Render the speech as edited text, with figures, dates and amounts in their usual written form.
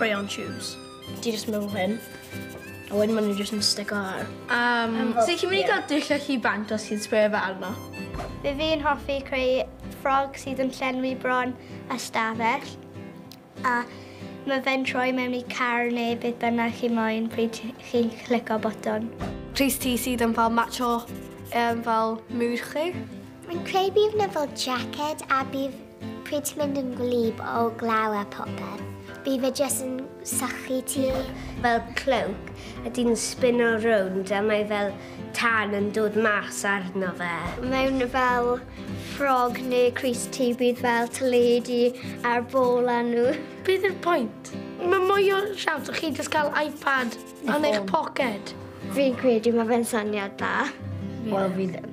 spray-on shoes. Ti just mewn hyn, a wedyn maen nhw just yn stick o ar. So chi'n mynd i gael dillad chi bant os chi'n spray fe arno? Fe fi'n hoffi creu ffrog sydd yn llenwi bron a stafell. A mae fe'n troi mewn i car neu beth bynnag chi moyn pryd chi'n clico botwm. Rhys ti sydd yn fel matcho fel mwyd chi? Mae'n creu bydd na fel jacket a bydd pryd ti'n mynd yn gwlyb o glaw a popeth. Bydd fe jyst yn sychu ti. Fel cloak, a di'n spinno rownd a mae fel tan yn dod mas arno fe. Mewn fel ffrog neu Crys ti bydd fel teledu ar bol a nhw. Beth yw'r pwynt? Mae mwy o siawns o chi jyst cael iPad yn eich pocket. Fi'n credu mae fe'n syniad da. Wel, fi ddim.